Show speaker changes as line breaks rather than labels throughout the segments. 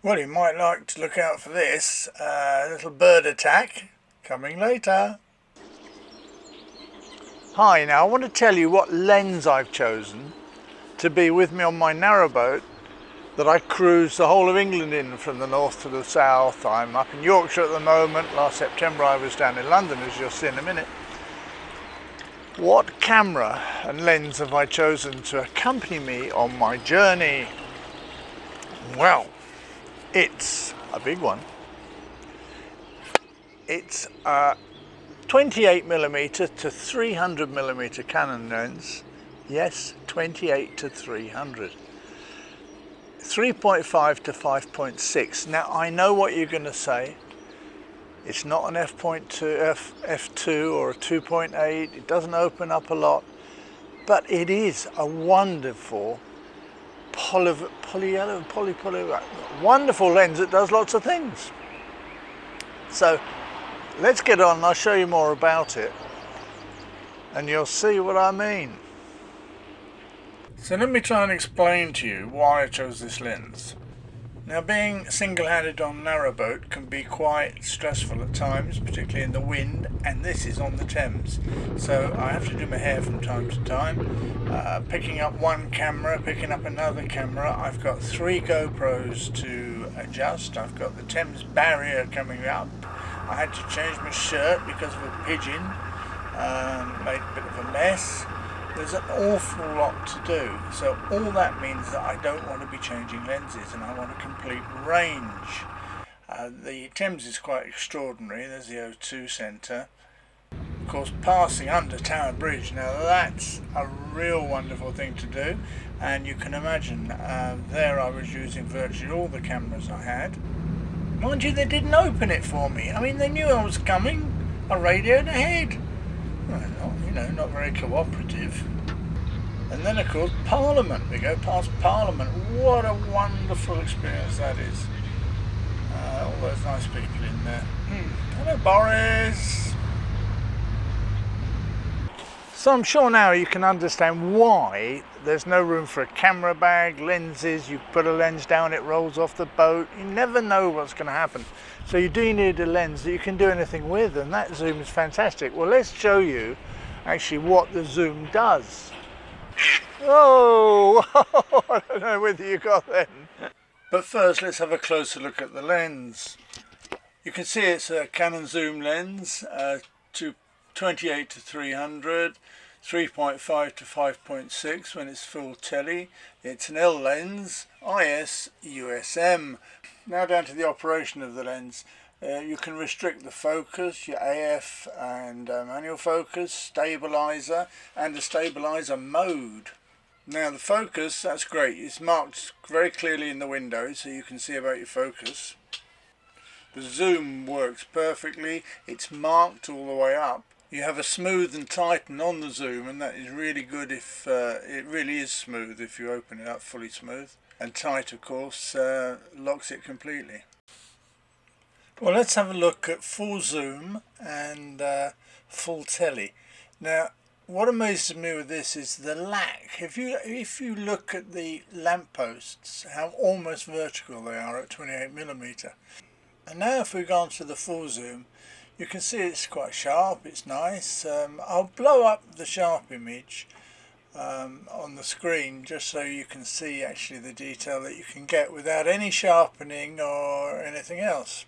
Well, you might like to look out for this little bird attack coming later. Hi, now I want to tell you what lens I've chosen to be with me on my narrowboat that I cruise the whole of England in, from the north to the south. I'm up in Yorkshire at the moment. Last September I was down in London, as you'll see in a minute. What camera and lens have I chosen to accompany me on my journey? Well, it's a big one. It's a 28mm to 300mm Canon lens. Yes, 28 to 300. 3.5 to 5.6. Now I know what you're going to say. It's not an f2 or a 2.8. It doesn't open up a lot, but it is a wonderful wonderful lens that does lots of things. So let's get on and I'll show you more about it and you'll see what I mean. So let me try and explain to you why I chose this lens. Now, being single-handed on a narrowboat can be quite stressful at times, particularly in the wind, and this is on the Thames. So I have to do my hair from time to time, picking up one camera, picking up another camera. I've got 3 GoPros to adjust. I've got the Thames barrier coming up. I had to change my shirt because of a pigeon, made a bit of a mess. There's an awful lot to do, so all that means that I don't want to be changing lenses and I want a complete range. The Thames is quite extraordinary. There's the O2 centre. Of course, passing under Tower Bridge, now that's a real wonderful thing to do, and you can imagine there I was using virtually all the cameras I had. Mind you, they didn't open it for me. I mean, they knew I was coming. I radioed ahead. Well, not very cooperative. And then, of course, Parliament. We go past Parliament. What a wonderful experience that is. All those nice people in there. Hello, Boris. So I'm sure now you can understand why there's no room for a camera bag, lenses. You put a lens down, it rolls off the boat. You never know what's going to happen. So you do need a lens that you can do anything with, and that zoom is fantastic. Well, let's show you actually what the zoom does. Oh, I don't know whether you got then. But first, let's have a closer look at the lens. You can see it's a Canon zoom lens, to 28 to 300, 3.5 to 5.6 when it's full tele. It's an L lens, IS USM. Now down to the operation of the lens. You can restrict the focus, your AF and manual focus, stabilizer, and the stabilizer mode. Now the focus, that's great. It's marked very clearly in the window so you can see about your focus. The zoom works perfectly. It's marked all the way up. You have a smooth and tighten on the zoom, and that is really good if it really is smooth if you open it up fully smooth. And tight, of course, locks it completely. Well, let's have a look at full zoom and full tele. Now, what amazes me with this is the lack. If you look at the lampposts, how almost vertical they are at 28mm. And now if we go on to the full zoom, you can see it's quite sharp, it's nice. I'll blow up the sharp image on the screen just so you can see actually the detail that you can get without any sharpening or anything else.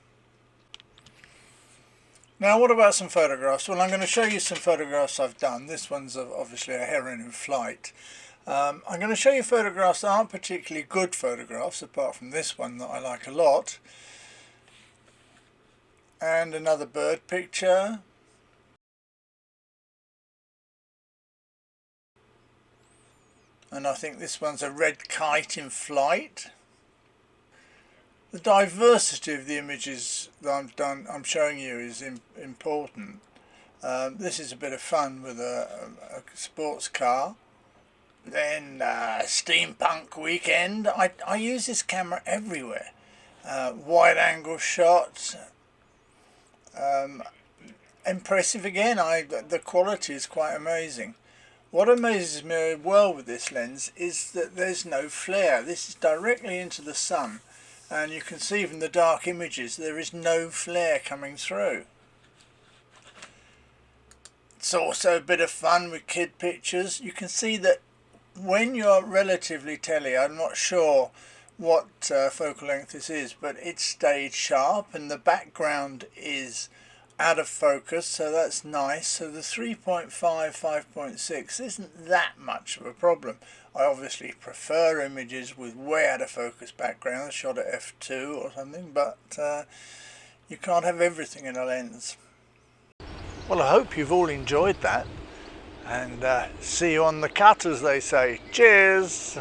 Now, what about some photographs? Well, I'm going to show you some photographs I've done. This one's obviously a heron in flight. I'm going to show you photographs that aren't particularly good photographs, apart from this one that I like a lot. And another bird picture. And I think this one's a red kite in flight. The diversity of the images that I'm showing you is important. This is a bit of fun with a sports car. Then steampunk weekend. I use this camera everywhere. Wide angle shots. Impressive again. The quality is quite amazing. What amazes me well with this lens is that there's no flare. This is directly into the sun. and you can see from the dark images there is no flare coming through. It's also a bit of fun with kid pictures. You can see that when you're relatively telly, I'm not sure what focal length this is, but it's stayed sharp and the background is out of focus, so that's nice. So the 3.5, 5.6 isn't that much of a problem. I obviously prefer images with way out of focus backgrounds shot at f2 or something, but you can't have everything in a lens. Well, I hope you've all enjoyed that, and see you on the cut, as they say. Cheers!